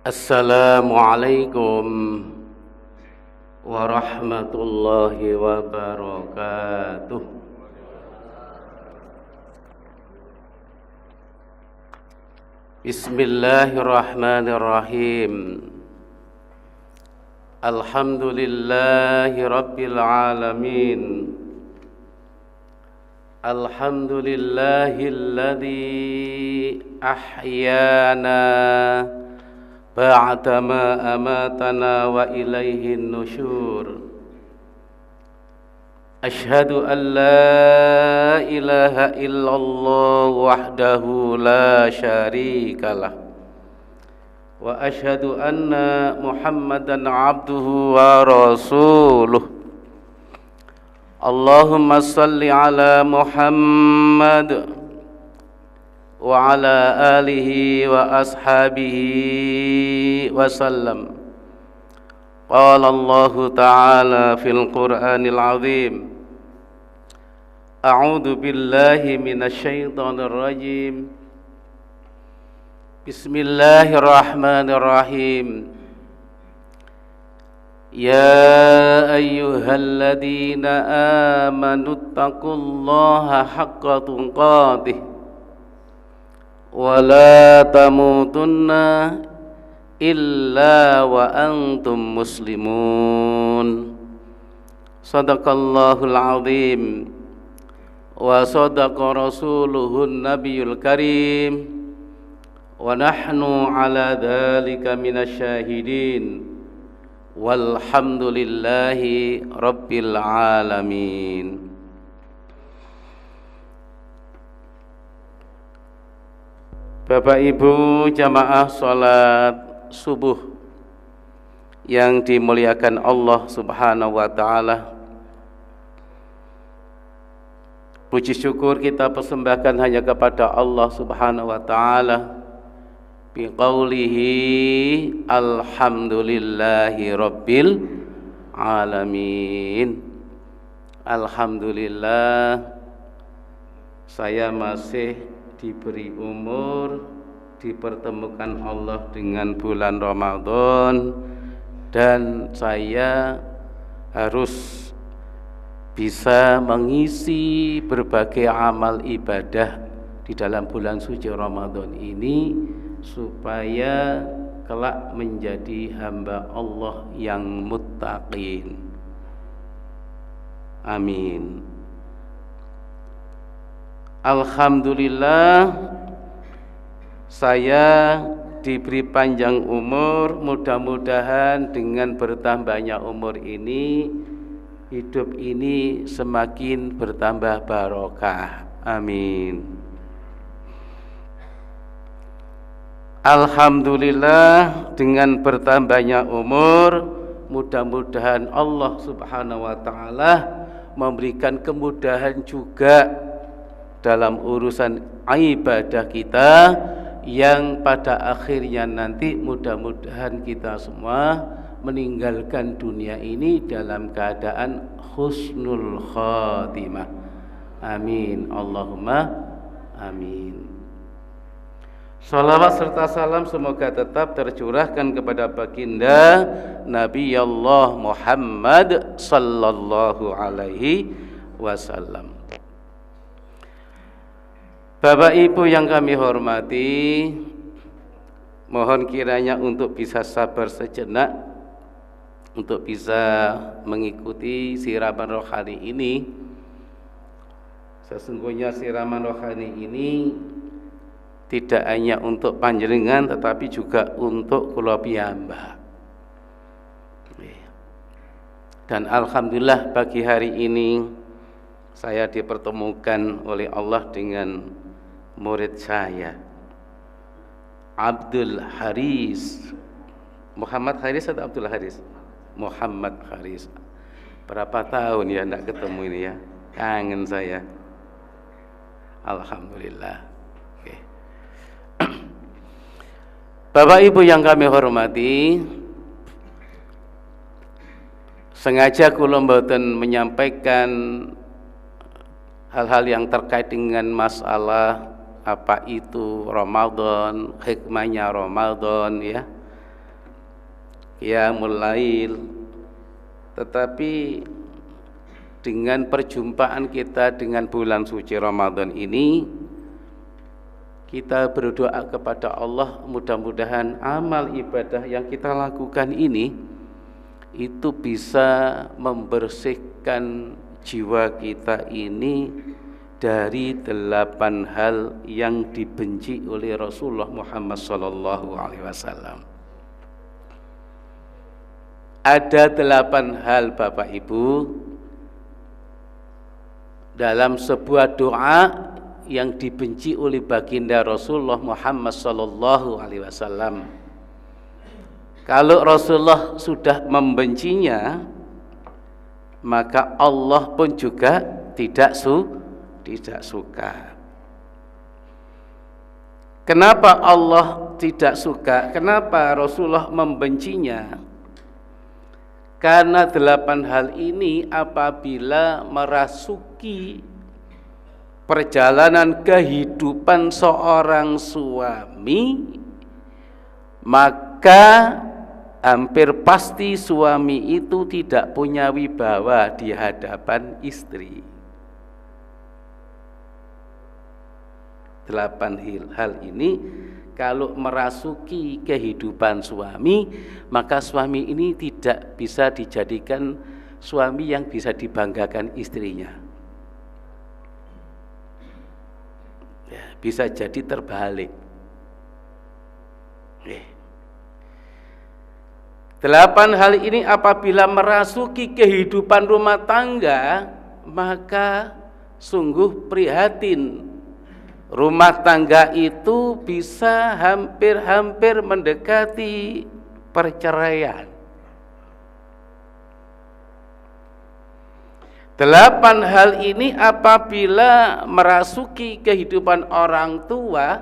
Assalamualaikum warahmatullahi wabarakatuh. Bismillahirrahmanirrahim. Alhamdulillahi rabbil alamin. Alhamdulillahilladzi ahyana ba'dama amatana wa ilaihin nusyur. Ashhadu an la ilaha illallah wahdahu la syarikalah wa ashhadu anna Muhammadan abduhu wa rasuluh. Allahumma salli ala Muhammad wa ala alihi wa ashabihi wa sallam. Qala Allah ta'ala fil Qur'anil azim. A'udzu billahi minasy syaithanir rajim. Bismillahirrahmanirrahim. Ya ayyuhalladzina amanu taqullaha haqqa tuqatih wa la tamutunna illa wa antum muslimun. Sadaqallahul azim wa sadaqa rasuluhun nabiyul karim wa nahnu ala dhalika minasy syahidin walhamdulillahi rabbil alamin. Bapak Ibu jamaah salat subuh yang dimuliakan Allah Subhanahu wa taala, puji syukur kita persembahkan hanya kepada Allah Subhanahu wa taala biqaulihi alhamdulillahi rabbil alamin. Alhamdulillah saya masih diberi umur, dipertemukan Allah dengan bulan Ramadan, dan saya harus bisa mengisi berbagai amal ibadah di dalam bulan suci Ramadan ini supaya kelak menjadi hamba Allah yang muttaqin. Amin. Alhamdulillah saya diberi panjang umur, mudah-mudahan dengan bertambahnya umur ini hidup ini semakin bertambah barokah. Amin. Alhamdulillah dengan bertambahnya umur, mudah-mudahan Allah Subhanahu wa taala memberikan kemudahan juga dalam urusan ibadah kita, yang pada akhirnya nanti mudah-mudahan kita semua meninggalkan dunia ini dalam keadaan husnul khatimah. Amin. Allahumma amin. Salawat serta salam semoga tetap tercurahkan kepada baginda Nabi Allah Muhammad sallallahu alaihi wasallam. Bapak Ibu yang kami hormati, mohon kiranya untuk bisa sabar sejenak, untuk bisa mengikuti siraman rohani ini. Sesungguhnya siraman rohani ini tidak hanya untuk panjenengan tetapi juga untuk kula piyambak. Dan alhamdulillah pagi hari ini saya dipertemukan oleh Allah dengan murid saya, Abdul Haris. Muhammad Haris atau Abdul Haris? Muhammad Haris. Berapa tahun ya tidak ketemu ini ya, kangen saya. Alhamdulillah. Oke. Bapak Ibu yang kami hormati, sengaja kula mboten menyampaikan hal-hal yang terkait dengan masalah apa itu Ramadan, hikmahnya Ramadan ya. qiyamul lail. Tetapi dengan perjumpaan kita dengan bulan suci Ramadan ini, kita berdoa kepada Allah, mudah-mudahan amal ibadah yang kita lakukan ini itu bisa membersihkan jiwa kita ini dari 8 hal yang dibenci oleh Rasulullah Muhammad SAW. Ada 8 hal Bapak Ibu dalam sebuah doa yang dibenci oleh baginda Rasulullah Muhammad SAW. Kalau Rasulullah sudah membencinya, maka Allah pun juga tidak suka. Kenapa Allah tidak suka? Kenapa Rasulullah membencinya? Karena 8 hal ini apabila merasuki perjalanan kehidupan seorang suami, maka hampir pasti suami itu tidak punya wibawa di hadapan istri. 8 hal ini kalau merasuki kehidupan suami, maka suami ini tidak bisa dijadikan suami yang bisa dibanggakan istrinya. Ya, bisa jadi terbalik. 8 hal ini apabila merasuki kehidupan rumah tangga, maka sungguh prihatin. Rumah tangga itu bisa hampir-hampir mendekati perceraian. 8 hal ini apabila merasuki kehidupan orang tua,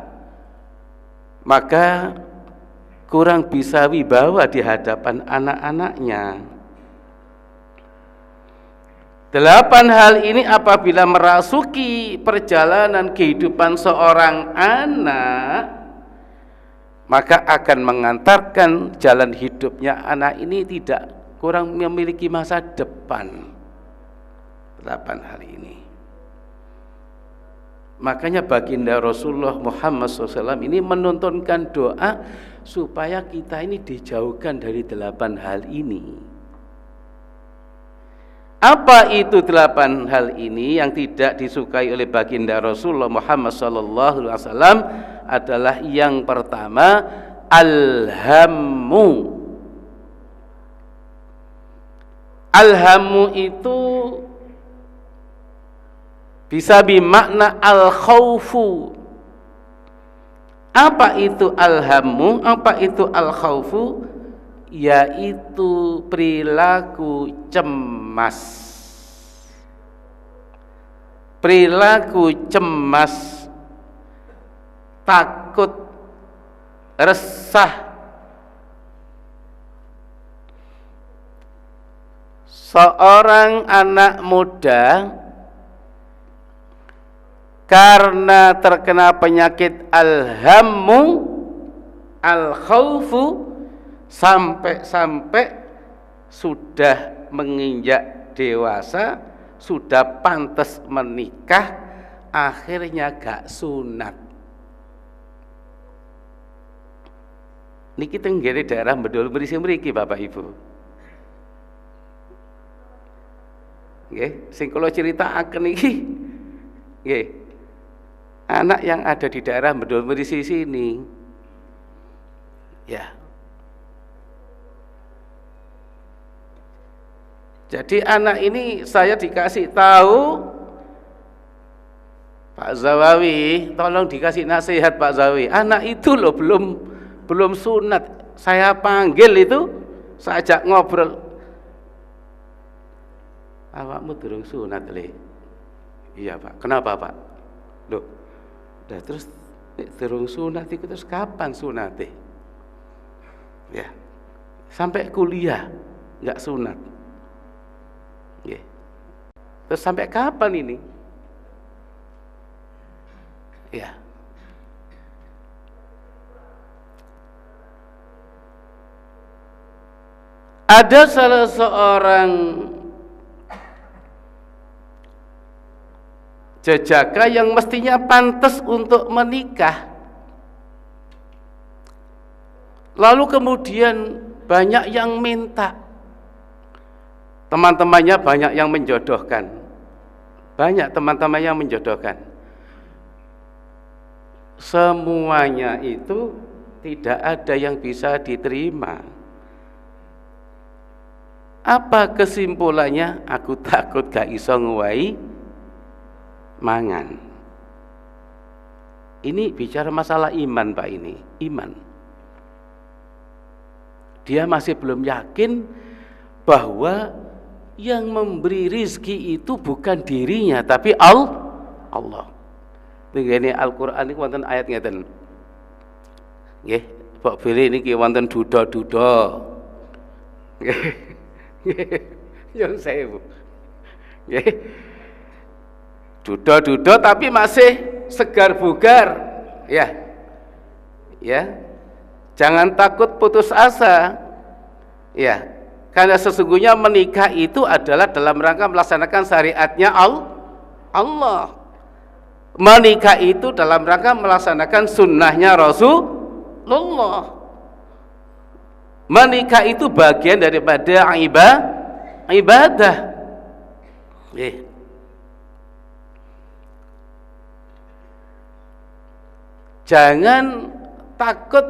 maka kurang bisa wibawa di hadapan anak-anaknya. 8 hal ini apabila merasuki perjalanan kehidupan seorang anak, maka akan mengantarkan jalan hidupnya anak ini tidak kurang memiliki masa depan. 8 hal ini. Makanya baginda Rasulullah Muhammad SAW ini menuntunkan doa supaya kita ini dijauhkan dari 8 hal ini. Apa itu 8 hal ini yang tidak disukai oleh baginda Rasulullah Muhammad SAW? Adalah yang pertama, al-hammu. Al-hammu itu bisa bermakna al-khawfu. Apa itu al-hammu? Apa itu al-khawfu? Yaitu perilaku cemas. Perilaku cemas, takut, resah. Seorang anak muda karena terkena penyakit al-hammu, al-khawfu, sampai-sampai sudah menginjak dewasa, sudah pantas menikah, akhirnya gak sunat. Niki tenggene daerah Bedol berisi mriki Bapak Ibu. Nggih, sing kula critakaken iki nggih. Anak yang ada di daerah Bedol berisi sini. Ya. Jadi anak ini saya dikasih tahu, Pak Zawawi, tolong dikasih nasihat Pak Zawawi. Anak itu loh belum sunat. Saya panggil itu, saya ajak ngobrol. Awakmu durung sunat, Le. Iya, Pak. Kenapa, Pak? Loh. Dah terus durung sunat itu terus kapan sunate? Ya. Sampai kuliah enggak sunat. Yeah. Terus sampai kapan ini? Ya. Ada salah seorang jejaka yang mestinya pantas untuk menikah, lalu kemudian banyak yang minta, teman-temannya banyak yang menjodohkan, semuanya itu tidak ada yang bisa diterima. Apa kesimpulannya? Aku takut gak iso nguwai mangan. Ini bicara masalah iman, Pak. Ini iman. Dia masih belum yakin bahwa yang memberi rizki itu bukan dirinya, tapi Allah. Ini Al-Quran ini wonten ayat ngeten. Nggih, Pak Billy niki wonten duda-duda. Nggih. Yang saya Bu. Nggih. Duda-duda tapi masih segar bugar. Ya. Jangan takut putus asa. Ya. Karena sesungguhnya menikah itu adalah dalam rangka melaksanakan syariatnya Allah. Menikah itu dalam rangka melaksanakan sunnahnya Rasulullah. Menikah itu bagian daripada ibadah. Jangan takut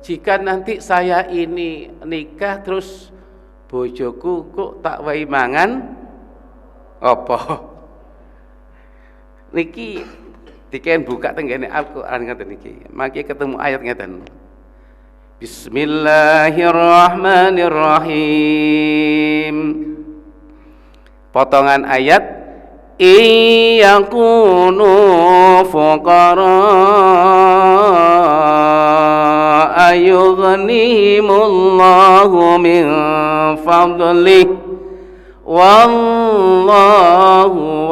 jika nanti saya ini nikah terus bojoku kok tak wae mangan apa. Niki diken buka tenggene Al-Qur'an ngaten niki. Mangke ketemu ayat ngaten. Bismillahirrahmanirrahim. Potongan ayat iyakunu fuqara ayughnihimullahu min fadlih wallahu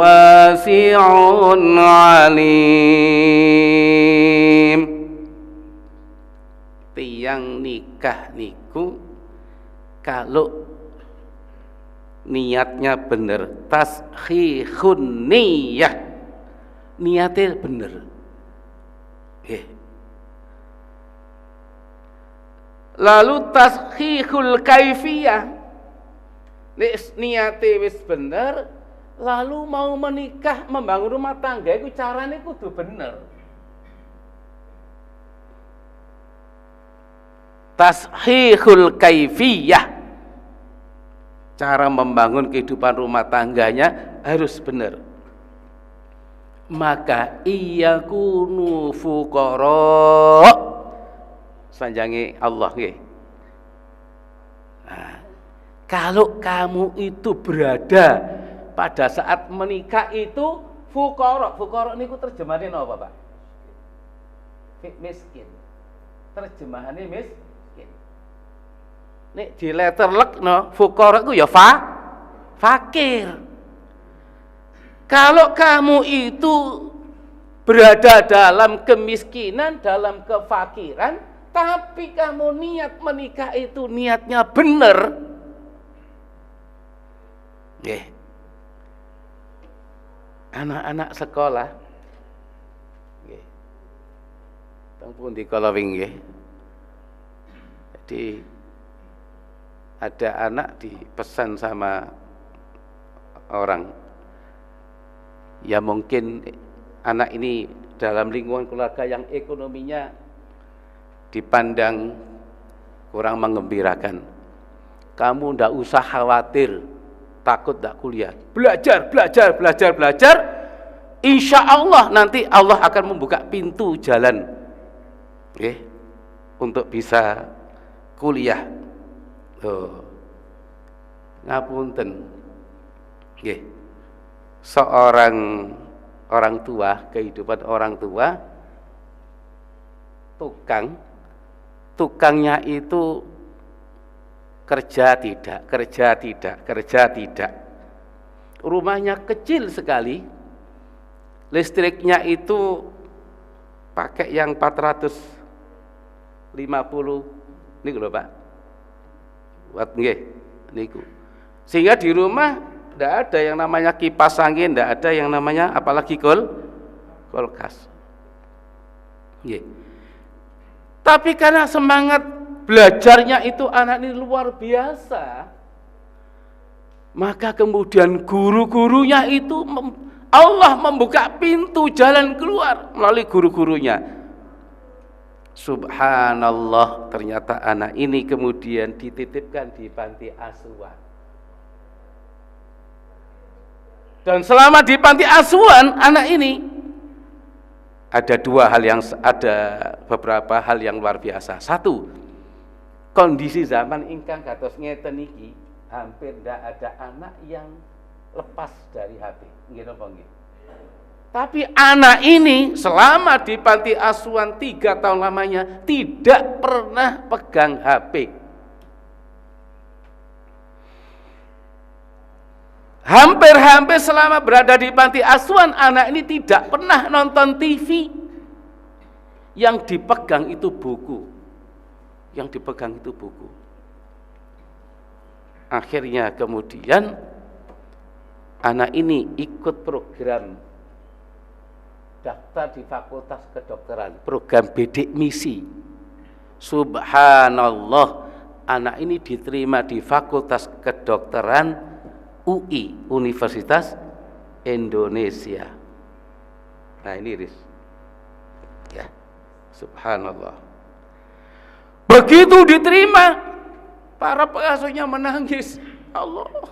wasi'un alim. Tiang nikah niku kalau niatnya bener, tashihun niyah, niatnya bener. Lalu tashihul kaifiyah, niatnya wis bener, lalu mau menikah membangun rumah tangga itu caranya kudu bener. Tashihul kaifiyah, cara membangun kehidupan rumah tangganya harus benar. Maka iyakunu fuqara sanjange Allah nggih. Nah, kalau kamu itu berada pada saat menikah itu fuqara niku terjemahane napa, Pak? Miskin. Terjemahannya miskin. Nek di letterlekno fuqara ku ya fakir. Kalau kamu itu berada dalam kemiskinan, dalam kefakiran, tapi kamu niat menikah itu niatnya benar. Nggih. Anak-anak sekolah nggih. Teng pundi kala wingi nggih. Jadi ada anak dipesan sama orang, ya mungkin anak ini dalam lingkungan keluarga yang ekonominya dipandang kurang menggembirakan. Kamu ndak usah khawatir, takut ndak kuliah, belajar, insya Allah nanti Allah akan membuka pintu jalan untuk bisa kuliah. Ngapunten nggih, seorang orang tua, kehidupan orang tua, tukangnya itu kerja tidak, rumahnya kecil sekali, listriknya itu pakai yang 450 ini lho Pak, buat nggih niku. Sehingga di rumah tidak ada yang namanya kipas angin, tidak ada yang namanya apalagi kulkas. Yeah. Tapi karena semangat belajarnya itu anak ini luar biasa, maka kemudian guru-gurunya itu Allah membuka pintu jalan keluar melalui guru-gurunya. Subhanallah, ternyata anak ini kemudian dititipkan di panti asuhan. Dan selama di panti asuhan, anak ini ada beberapa hal yang luar biasa. Satu, kondisi zaman ingkang kados ngeten iki, hampir tidak ada anak yang lepas dari HP. Nggih napa nggih? Tapi anak ini selama di panti asuhan 3 tahun lamanya tidak pernah pegang HP. Hampir-hampir selama berada di panti asuhan, anak ini tidak pernah nonton TV. Yang dipegang itu buku. Akhirnya kemudian anak ini ikut program daftar di Fakultas Kedokteran, program bidik misi. Subhanallah, anak ini diterima di Fakultas Kedokteran UI, Universitas Indonesia. Nah ini Riz, ya, subhanallah. Begitu diterima, para pengasuhnya menangis. Allah,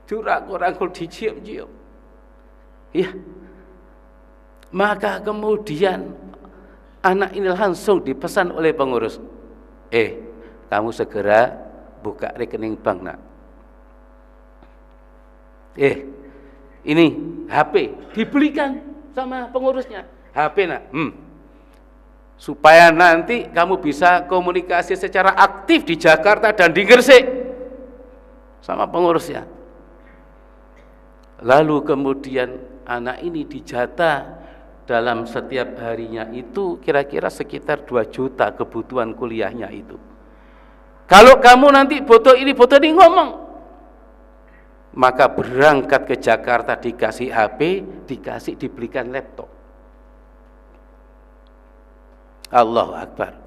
curang-curangkul dicium-cium. Ya, maka kemudian anak ini langsung dipesan oleh pengurus, kamu segera buka rekening bank nak. Ini HP dibelikan sama pengurusnya. HP nak, supaya nanti kamu bisa komunikasi secara aktif di Jakarta dan di Gresik sama pengurusnya. Lalu kemudian anak ini dijatah dalam setiap harinya itu kira-kira sekitar 2 juta kebutuhan kuliahnya itu. Kalau kamu nanti butuh ini ngomong, maka berangkat ke Jakarta dikasih HP, dibelikan laptop. Allahu Akbar.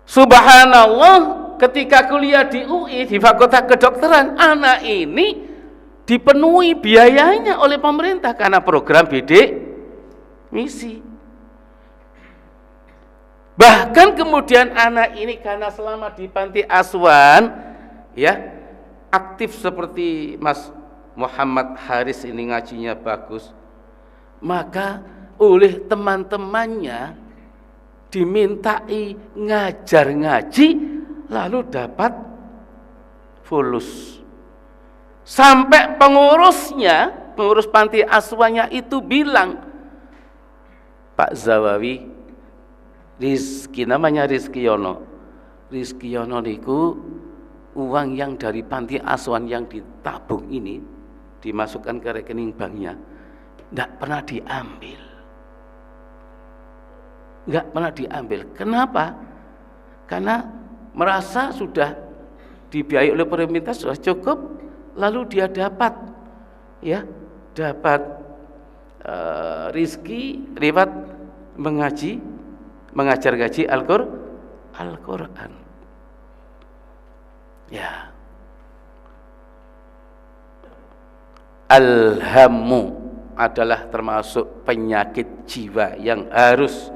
Subhanallah, ketika kuliah di UI, di Fakultas Kedokteran, anak ini dipenuhi biayanya oleh pemerintah karena program bidik misi. Bahkan kemudian anak ini karena selama di panti asuhan, ya, aktif seperti Mas Muhammad Haris ini ngajinya bagus, maka oleh teman-temannya dimintai ngajar ngaji lalu dapat fulus. Sampai pengurus panti asuhannya itu bilang, Pak Zawawi, namanya Rizky Yono niku uang yang dari panti asuhan yang ditabung ini dimasukkan ke rekening banknya, tidak pernah diambil. Kenapa? Karena merasa sudah dibiayai oleh pemerintah sudah cukup, lalu dia dapat rizki lewat mengajar ngaji Al-Quran. Ya, al-hammu adalah termasuk penyakit jiwa yang harus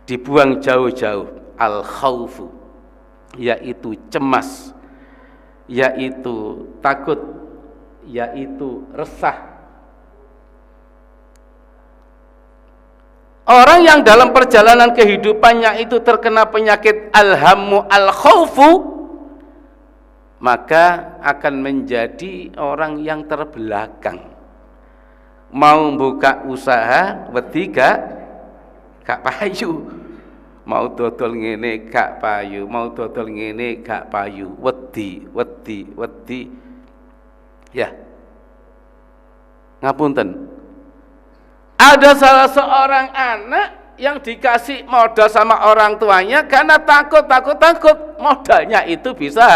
dibuang jauh-jauh. Al-khawfu, yaitu cemas, yaitu takut, yaitu resah. Orang yang dalam perjalanan kehidupannya itu terkena penyakit al-hammu al-khawfu, maka akan menjadi orang yang terbelakang. Mau buka usaha wedi gak payu, mau dodol ngene gak payu, mau dodol ngene gak payu, wedi. Ya, ngapunten, ada salah seorang anak yang dikasih modal sama orang tuanya karena takut modalnya itu bisa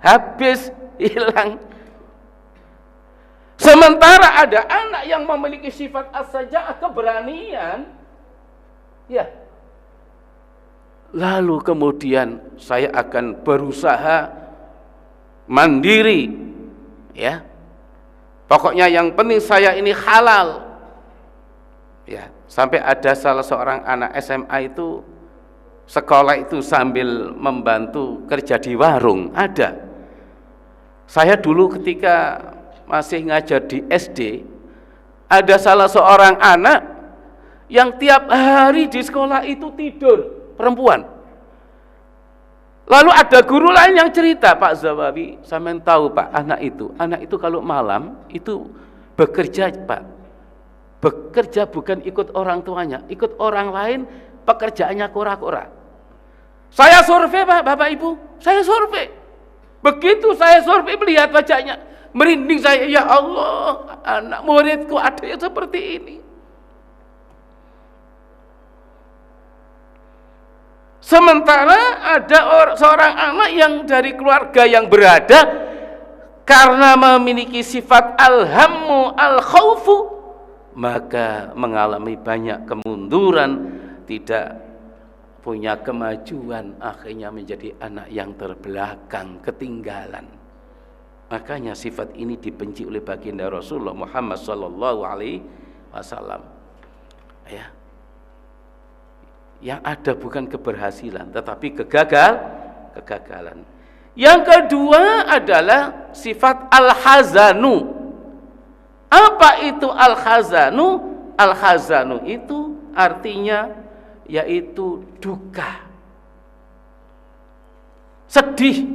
habis, hilang. Sementara ada anak yang memiliki sifat as-saja'ah, keberanian, ya. Lalu kemudian saya akan berusaha mandiri, ya. Pokoknya yang penting saya ini halal. Ya, sampai ada salah seorang anak SMA itu sekolah itu sambil membantu kerja di warung, ada. Saya dulu ketika masih ngajar di SD, ada salah seorang anak yang tiap hari di sekolah itu tidur, perempuan. Lalu ada guru lain yang cerita, Pak Zawawi, sampean tahu Pak, anak itu kalau malam itu bekerja Pak, bekerja bukan ikut orang tuanya, ikut orang lain, pekerjaannya kura-kura. Saya survei Pak, Bapak Ibu, saya survei. Begitu saya survei melihat wajahnya, merinding saya, ya Allah, anak muridku ada yang seperti ini. Sementara ada seorang anak yang dari keluarga yang berada, karena memiliki sifat al-hammu al-khawfu, maka mengalami banyak kemunduran, tidak punya kemajuan, akhirnya menjadi anak yang terbelakang, ketinggalan. Makanya sifat ini dibenci oleh baginda Rasulullah Muhammad sallallahu alaihi wasallam. Ya. Yang ada bukan keberhasilan, tetapi kegagalan. Yang kedua adalah sifat al-hazanu. Apa itu al-hazanu? Al-hazanu itu artinya yaitu duka, sedih.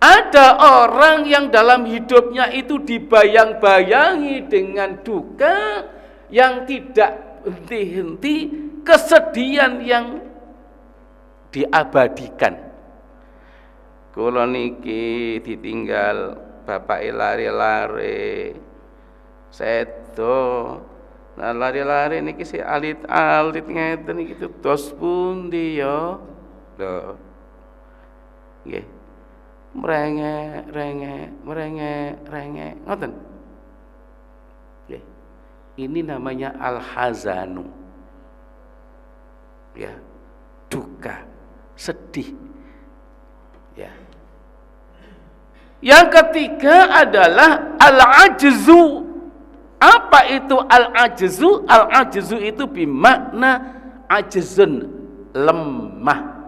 Ada orang yang dalam hidupnya itu dibayang-bayangi dengan duka yang tidak henti-henti, kesedihan yang diabadikan. Kula niki ditinggal bapak lari-lari, sedo, nah lari-lari niki si alit-alit ngeten iki dos pundi ya? Lho. Nggih. Merengek ngoten. Nggih. Ini namanya al-hazanu. Ya, duka, sedih. Ya. Yang ketiga adalah al-ajzu. Apa itu al-ajzu? Al-ajzu itu bermakna ajzun, lemah.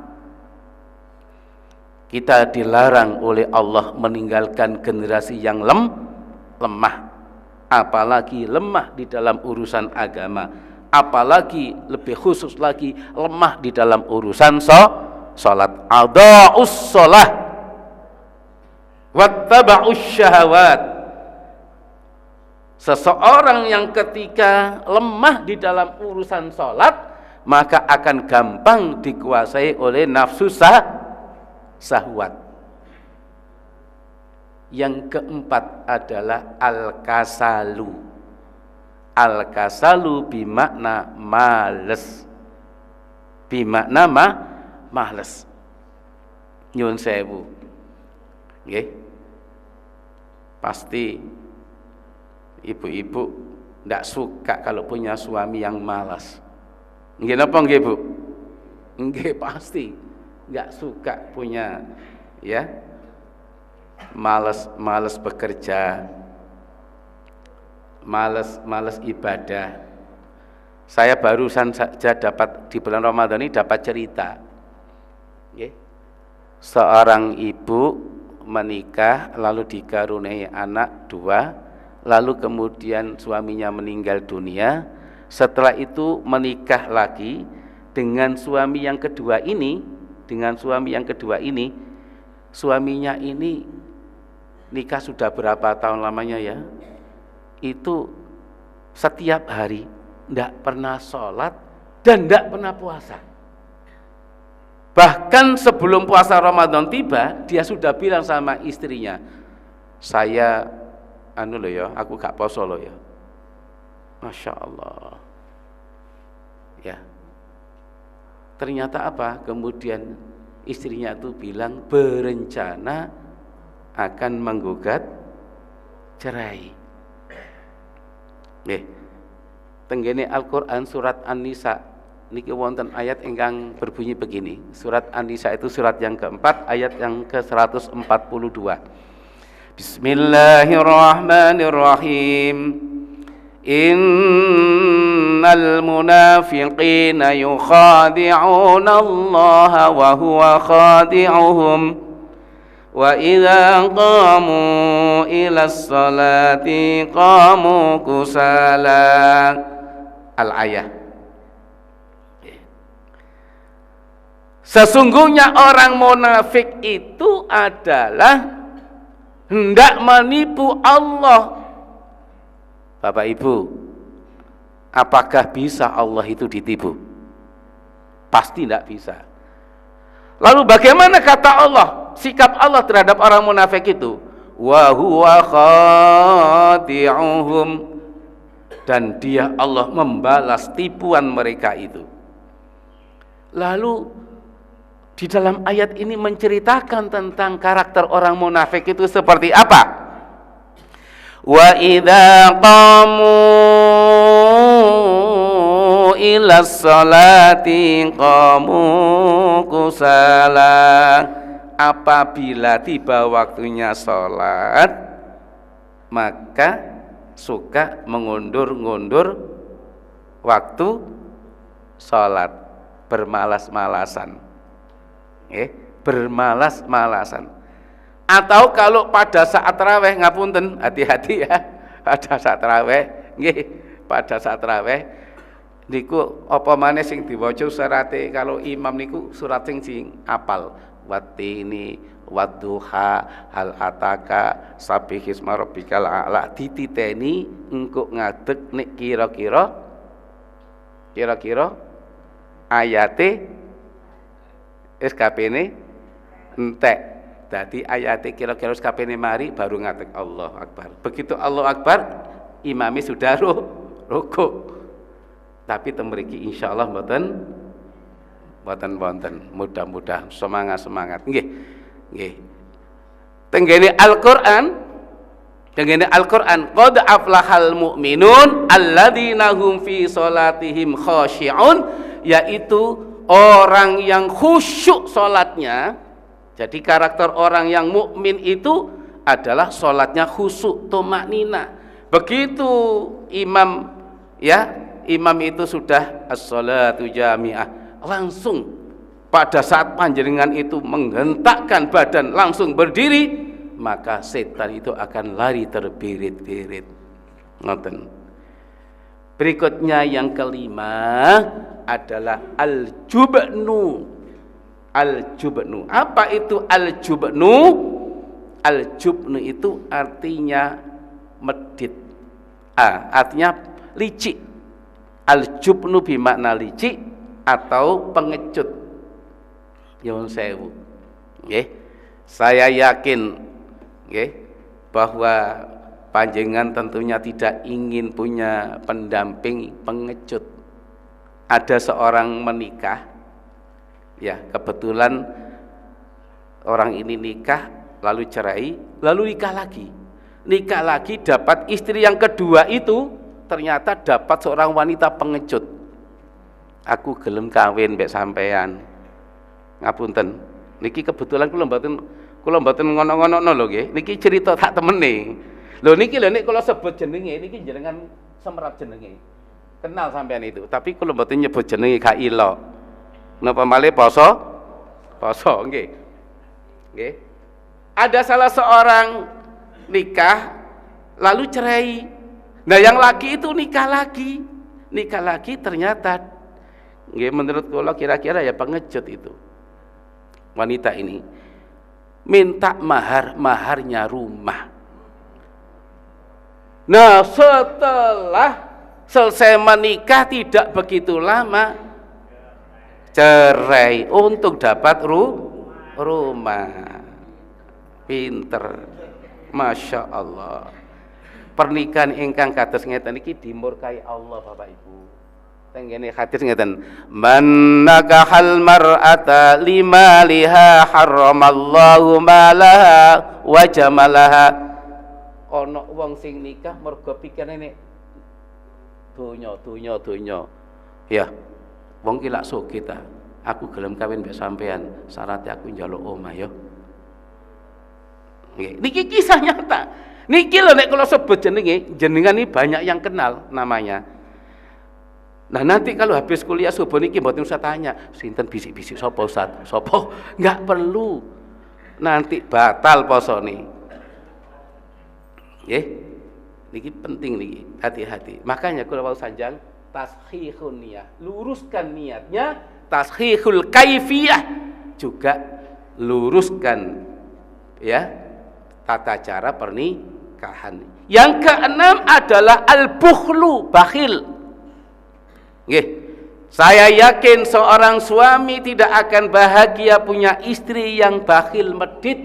Kita dilarang oleh Allah meninggalkan generasi yang lemah. Apalagi lemah di dalam urusan agama. Apalagi lebih khusus lagi lemah di dalam urusan salat. Adha'us shalah wattaba'us syahawat. Seseorang yang ketika lemah di dalam urusan salat, maka akan gampang dikuasai oleh nafsu syahwat. Yang keempat adalah al-kasalu. Al-kasalu bimakna males. Bimakna males. Nyun sewu. Nggih. Pasti ibu-ibu ndak suka kalau punya suami yang malas. Nggih napa nggih, Bu? Nggih pasti nggak suka punya, ya, malas bekerja, malas ibadah. Saya barusan saja dapat di bulan Ramadan ini dapat cerita, seorang ibu menikah lalu dikaruniai anak 2, lalu kemudian suaminya meninggal dunia. Setelah itu menikah lagi dengan suami yang kedua ini. Suaminya ini nikah sudah berapa tahun lamanya ya, itu setiap hari tidak pernah sholat dan tidak pernah puasa. Bahkan sebelum puasa Ramadan tiba, dia sudah bilang sama istrinya, saya aku gak poso loh ya. Masya Allah. Ya. Ternyata apa? Kemudian istrinya tuh bilang berencana akan menggugat cerai. Nggih. Tenggene Al-Qur'an surat An-Nisa niki wonten ayat ingkang berbunyi begini. Surat An-Nisa itu surat yang keempat, ayat yang ke-142. Bismillahirrahmanirrahim. Innal munafiqina yukhadi'una Allah wa huwa khadi'uhum wa idza qamu ila sholati qamu kusala. Al-ayah. Sesungguhnya orang munafik itu adalah hendak menipu Allah. Bapak Ibu, apakah bisa Allah itu ditipu? Pasti tidak bisa. Lalu bagaimana kata Allah, sikap Allah terhadap orang munafik itu? Wa huwa khadi'uhum, dan dia Allah membalas tipuan mereka itu. Lalu di dalam ayat ini menceritakan tentang karakter orang munafik itu seperti apa? Wa idza qamu ila sholati qamu kusala. Apabila tiba waktunya sholat, maka suka mengundur-ngundur waktu sholat, bermalas-malasan. Bermalas-malasan. Atau kalau pada saat tarawih, ngapunten, hati-hati ya, pada saat tarawih, nggih, pada saat tarawih niku apa maneh sing diwaca surate, kalau imam niku surat sing apal, wattini wadduha hal ataka sabbihisma rabbikal a'la, dititeni engko ngadeg nek kira-kira ayate SKP-ne entek. Dadi ayate kira-kira SKP-ne mari baru ngadeg Allahu Akbar. Begitu Allahu Akbar, imami sudah rukuk. Tapi temriki insyaallah mboten mudah-mudahan semangat nggih. Tenggene Al-Qur'an qad aflahal mu'minun alladzina hum fi sholatihim khashi'un, yaitu orang yang khusyuk salatnya. Jadi karakter orang yang mukmin itu adalah salatnya khusyuk, tumaknina. Begitu imam itu sudah as-sholatu jami'ah, langsung pada saat panjenengan itu menghentakkan badan langsung berdiri, maka setan itu akan lari terbirit-birit. Ngoten. Berikutnya yang kelima adalah al-jubnu. Al-jubnu. Apa itu al-jubnu? Al-jubnu itu artinya medit. Artinya licik. Al-jubnu bermakna licik atau pengecut. Nyuwun sewu. Nggih. Saya yakin nggih bahwa panjenengan tentunya tidak ingin punya pendamping pengecut. Ada seorang menikah, ya kebetulan orang ini nikah lalu cerai, lalu nikah lagi dapat istri yang kedua itu ternyata dapat seorang wanita pengecut. Aku gelem kawin mbek sampean. Ngapunten, niki kebetulan kula mboten ngono-ngono lho nggih. Niki cerita tak temene. Lho niki nek kula sebut jenenge niki jenengan semerap jenenge. Kenal sampean itu, tapi kula mboten nyebut jenenge gak ilok. Napa malih poso nggih. Nggih. Ada salah seorang nikah lalu cerai. Nah, yang laki itu nikah lagi ternyata nggih menurut kula kira-kira ya pengecut itu. Wanita ini minta maharnya rumah. Nah, setelah selesai menikah tidak begitu lama cerai untuk dapat rumah. Pinter, masya Allah. Pernikahan ingkang kados ngeten iki dimurkai Allah, Bapak Ibu. tenggene hadis ngeten, man nakahal mar'ata limaliha haramallahu malaha wa jamalaha. Ana wong sing nikah mergo pikirane donya. Ya, wong ki lak sugih ta. Aku gelem kawin mbek sampean, syaratnya aku njaluk omah ya. Nggih, niki kisah nyata. Niki lho nek kula sebut jenengan ini banyak yang kenal namanya. Nah nanti kalau habis kuliah subuh niki mboten usah tanya, sinten bisik-bisik sapa Ustaz? Sapa? Enggak perlu. Nanti batal posone. Nggih. Niki penting niki, hati-hati. Makanya kula wau sanjang tashihun niyah, luruskan niatnya, tashihul kaifiyah juga luruskan ya tata cara pernikahan. Yang keenam adalah al-bukhlu, bakhil. Nggih. Saya yakin seorang suami tidak akan bahagia punya istri yang bakhil medit.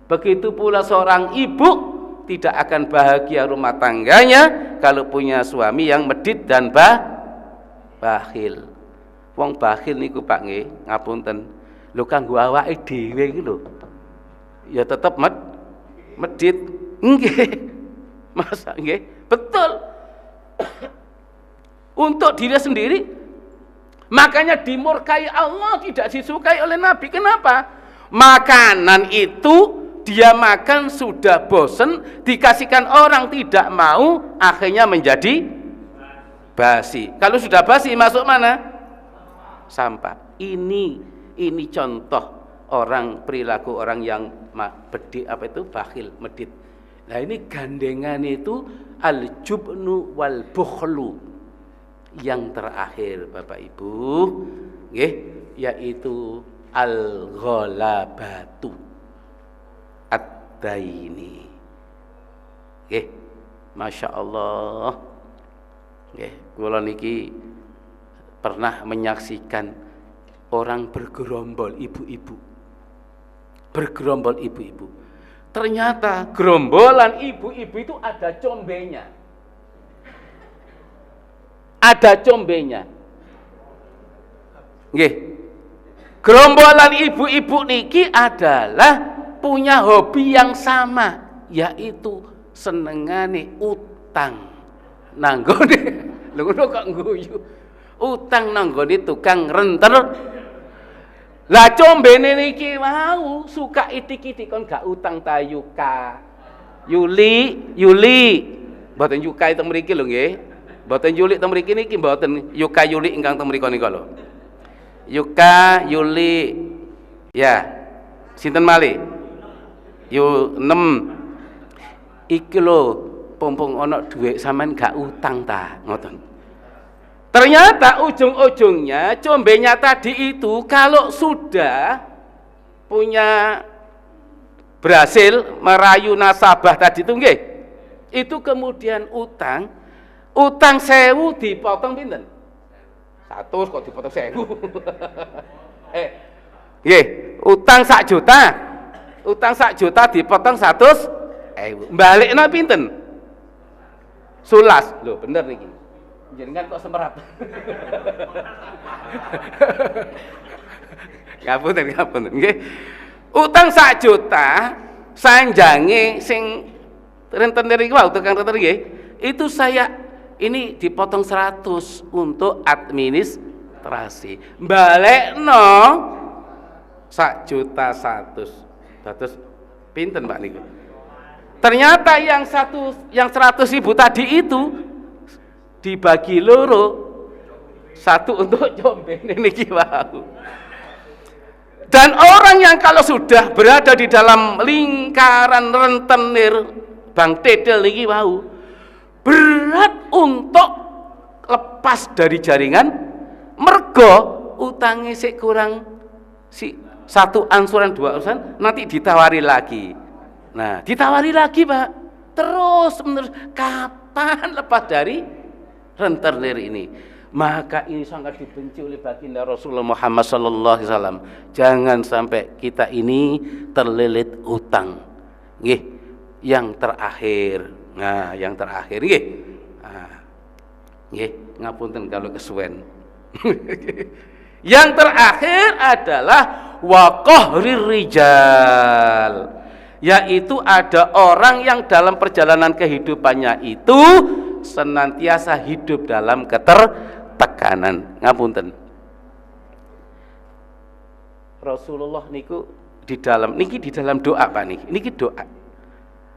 Begitu pula seorang ibu tidak akan bahagia rumah tangganya kalau punya suami yang medit dan bakhil. Wong bakhil niku Pak nggih, ngapunten. Lho kanggo awake dhewe iki lho. Ya tetep medit. Nggih. Masa nggih? Betul. Untuk diri sendiri. Makanya dimurkai Allah, tidak disukai oleh Nabi. Kenapa? Makanan itu dia makan sudah bosen, dikasihkan orang tidak mau, akhirnya menjadi basi. Kalau sudah basi masuk mana? Sampah. Ini contoh orang, perilaku orang yang bakhil, medit. Nah ini gandengan itu al-jubnu wal bukhlu. Yang terakhir Bapak Ibu, nggih, yaitu al-ghalabatu ad-daini. Nggih, Masya Allah. Nggih, kula niki pernah menyaksikan orang bergerombol ibu-ibu. Bergerombol ibu-ibu. Ternyata gerombolan ibu-ibu itu ada combenya. Ada combenya. Nggih. Gerombolan ibu-ibu niki adalah punya hobi yang sama, yaitu senengane utang. Nanggone lho ngono kok ngguyu. Utang nanggone tukang renter. Lah combene niki wau suka itik-itik kon gak utang ta Yuka. Yuli. Mboten Yuka teng mriki lho nggih. Mboten Yuli teng mriki niki mboten Yuka Yuli ingkang teng mriki nika lho. Yuka Yuli. Ya. Sinten malih? Yu 6. Iki lho pompong ana dhuwit sampean gak utang ta, ngoten. Ternyata ujung-ujungnya combenya tadi itu kalau sudah punya berhasil merayu nasabah tadi itu nggih, itu kemudian utang 1.000 dipotong pinten? 100 kok dipotong 1.000. Nggih, utang 1 juta. Utang 1 juta dipotong 100.000. Balikna pinten? 11. Lho bener niki. Jenengan kok semerap. Ngapunten nggih. Utang 1 juta sanjange sing rentenir iki wae tukang rentenir nggih. Itu saya ini dipotong 100 untuk administrasi. Balekno 1.100.000. Dados pinten Pak niku? Ternyata yang 100.000 tadi itu dibagi loro, 1 untuk combene niki wau. Dan orang yang kalau sudah berada di dalam lingkaran rentenir Bang Tedel niki wau, berat untuk lepas dari jaringan mergo utange sik kurang satu ansuran 2 ansuran nanti ditawari lagi. Nah, ditawari lagi Pak. Terus menerus kapan lepas dari rentenir ini? Maka ini sangat dibenci oleh baginda Rasulullah Muhammad sallallahu alaihi wasallam. Jangan sampai kita ini terlilit utang. Nggih. Yang terakhir. Nah, yang terakhir nggih. Nah. Nggih, ngapunten kalau kesuwen. Yang terakhir adalah wa qahrir rijal, yaitu ada orang yang dalam perjalanan kehidupannya itu senantiasa hidup dalam ketertekanan. Ngapunten. Rasulullah niku di dalam doa Pak niki doa.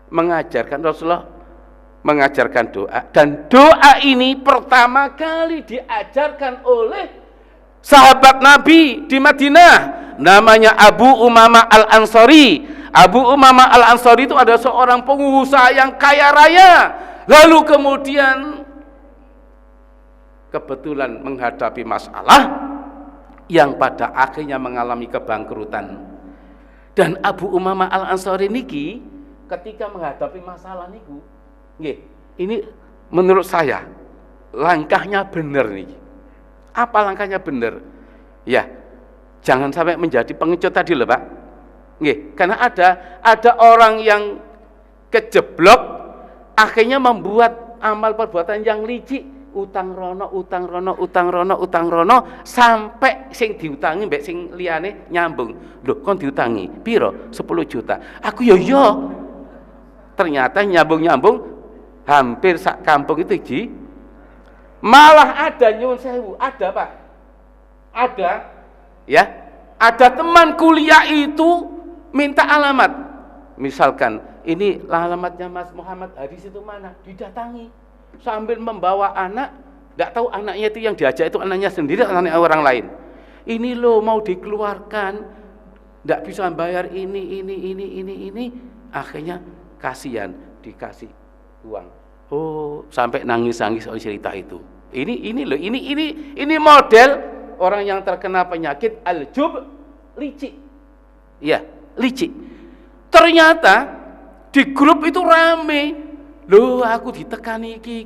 Mengajarkan Rasulullah mengajarkan doa, dan doa ini pertama kali diajarkan oleh sahabat Nabi di Madinah, namanya Abu Umamah Al-Ansari. Abu Umamah Al-Ansari itu ada seorang pengusaha yang kaya raya, lalu kemudian kebetulan menghadapi masalah yang pada akhirnya mengalami kebangkrutan. Dan Abu Umamah Al-Ansari niki ketika menghadapi masalah niku, nggih, ini menurut saya langkahnya benar nih. Apa langkahnya benar? Ya, jangan sampai menjadi pengecut tadi loh Pak. Nggih, karena ada orang yang kejeblok akhirnya membuat amal perbuatan yang licik, utang rono sampai sing diutangi mbek sing liyane nyambung. Loh, kon diutangi piro? 10 juta. Aku yo. Ternyata nyambung hampir sak kampung itu ji. Malah ada nyuwun sewu, ada Pak. Ada ya. Ada teman kuliah itu minta alamat. Misalkan, ini alamatnya Mas Muhammad Haris itu mana? Didatangi sambil membawa anak, enggak tahu anaknya itu yang diajak itu anaknya sendiri atau anak orang lain. Ini loh mau dikeluarkan, enggak bisa bayar ini. Akhirnya kasihan, dikasih uang. Oh, sampai nangis-nangis oleh cerita itu. Ini model orang yang terkena penyakit aljub, licik. Ya, licik. Ternyata di grup itu rame. Loh, aku ditekani iki.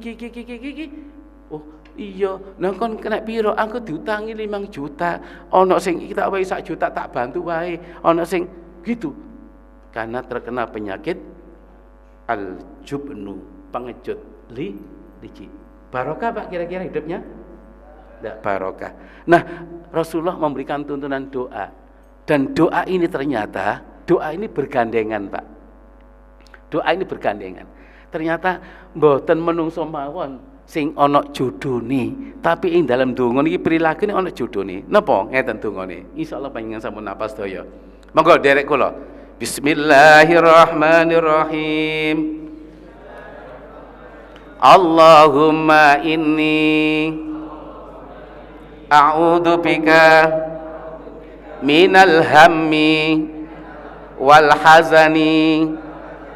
Oh, iya, nang kon kena piro? Aku diutangi 5 juta. Ono sing kita wae 1 juta tak bantu wae. Ono sing gitu. Karena terkena penyakit al-jubnu, pengecut, licik. Barokah Pak kira-kira hidupnya? Tidak barokah. Nah, Rasulullah memberikan tuntunan doa, dan doa ini ternyata bergandengan Pak. Doa ini bergandengan. Ternyata mboten menungso mawon sing ana jodhone, tapi ing dalam donga niki prilakune ana jodhone. Napa ngeten dongane? Insyaallah panjenengan sampun napa sedaya. Monggo derek kula. Bismillahirrahmanirrahim. Allahumma inni a'udzu bika minal hammi wal hazani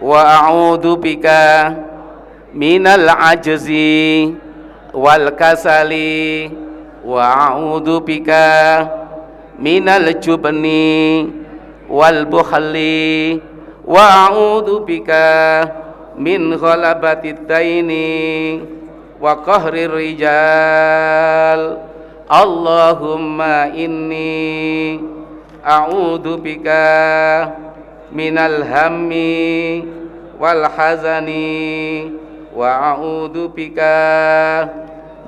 wa a'udzu bika minal ajzi wal kasali wa a'udzu bika minal jubni wal bukhli wa a'udzu bika min ghalabatid daini wa qahrir rijal. Allahumma inni a'udzu bika minal hammi wal hazani wa a'udzu bika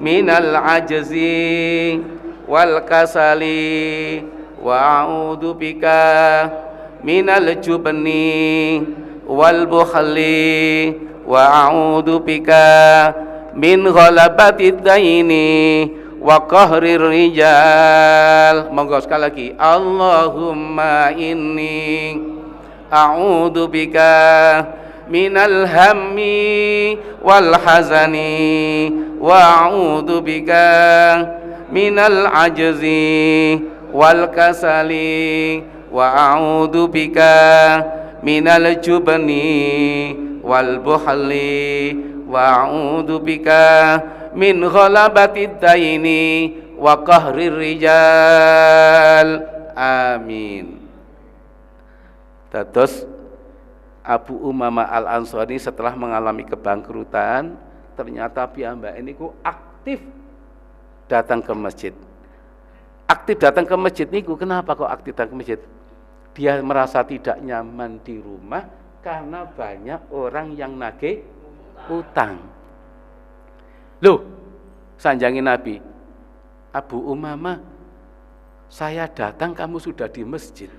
minal ajzi wal kasali wa a'udzu bika minal jubni wal bukhli wa a'udzu bika min ghalabatid daini wa qahrir rijal. Monggo sekali lagi. Allahumma inni a'udzu bika minal hammi wal hazani wa a'udzu bika minal ajzi wal kasali wa a'udzu bika minal jubni wal bukhli wa a'udzu bika min ghalabatid daini wa qahrir rijal. Amin. Dados Abu Umamah Al-Ansari setelah mengalami kebangkrutan, ternyata piyambake niku aktif datang ke masjid. Aktif datang ke masjid niku, kenapa kok aktif datang ke masjid? Dia merasa tidak nyaman di rumah karena banyak orang yang nagih utang. Loh, sanjangin Nabi, Abu Umamah, saya datang kamu sudah di masjid.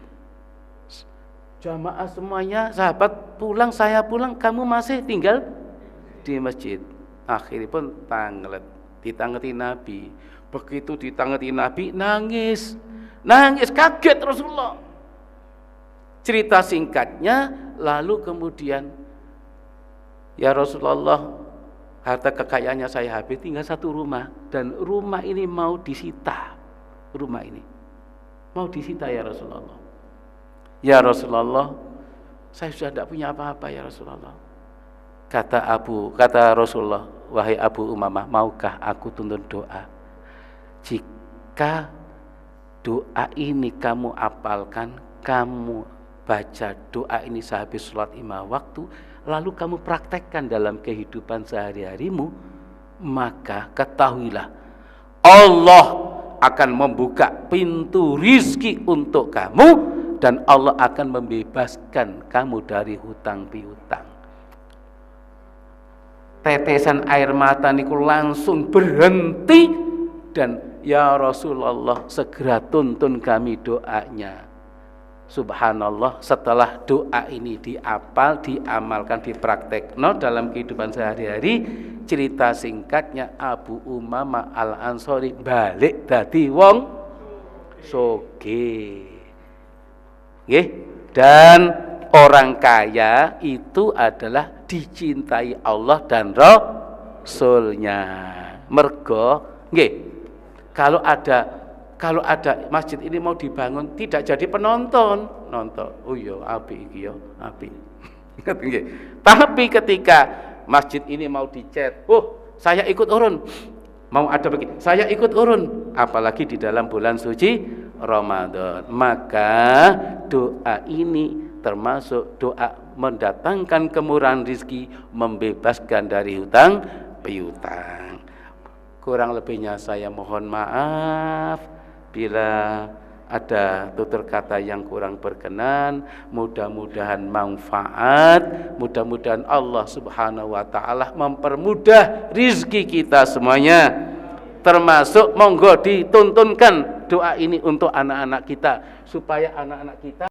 Jamaah semuanya, sahabat pulang, saya pulang, kamu masih tinggal di masjid. Akhirnya pun tanglet, ditangeti Nabi. Begitu ditangeti Nabi, nangis, kaget Rasulullah. Cerita singkatnya, lalu kemudian, ya Rasulullah, harta kekayaannya saya habis, tinggal satu rumah, dan rumah ini mau disita. Rumah ini mau disita ya Rasulullah. Ya Rasulullah, saya sudah tidak punya apa-apa ya Rasulullah. Kata Rasulullah, wahai Abu Umamah, maukah aku tuntun doa? Jika doa ini kamu apalkan, kamu baca doa ini sehabis sholat 5 waktu, lalu kamu praktekkan dalam kehidupan sehari-harimu, maka ketahuilah Allah akan membuka pintu rizki untuk kamu, dan Allah akan membebaskan kamu dari hutang piutang. Tetesan air mata niku langsung berhenti, dan ya Rasulullah, segera tuntun kami doanya. Subhanallah, setelah doa ini diapal, diamalkan, dipraktekno dalam kehidupan sehari-hari, cerita singkatnya Abu Umamah Al-Ansori balik dadi wong sugih. Nggih, dan orang kaya itu adalah dicintai Allah dan Rasulnya. Mergo nggih, kalau ada masjid ini mau dibangun, tidak jadi penonton, nonton. Oh iya, apik iki ya, apik. Tapi ketika masjid ini mau dicat, saya ikut urun. Mau ada begini, saya ikut urun. Apalagi di dalam bulan suci Ramadan. Maka doa ini termasuk doa mendatangkan kemurahan rizki, membebaskan dari hutang piutang. Kurang lebihnya saya mohon maaf bila ada tutur kata yang kurang berkenan. Mudah-mudahan manfaat, mudah-mudahan Allah Subhanahu wa ta'ala mempermudah rizki kita semuanya. Termasuk monggo dituntunkan doa ini untuk anak-anak kita, supaya anak-anak kita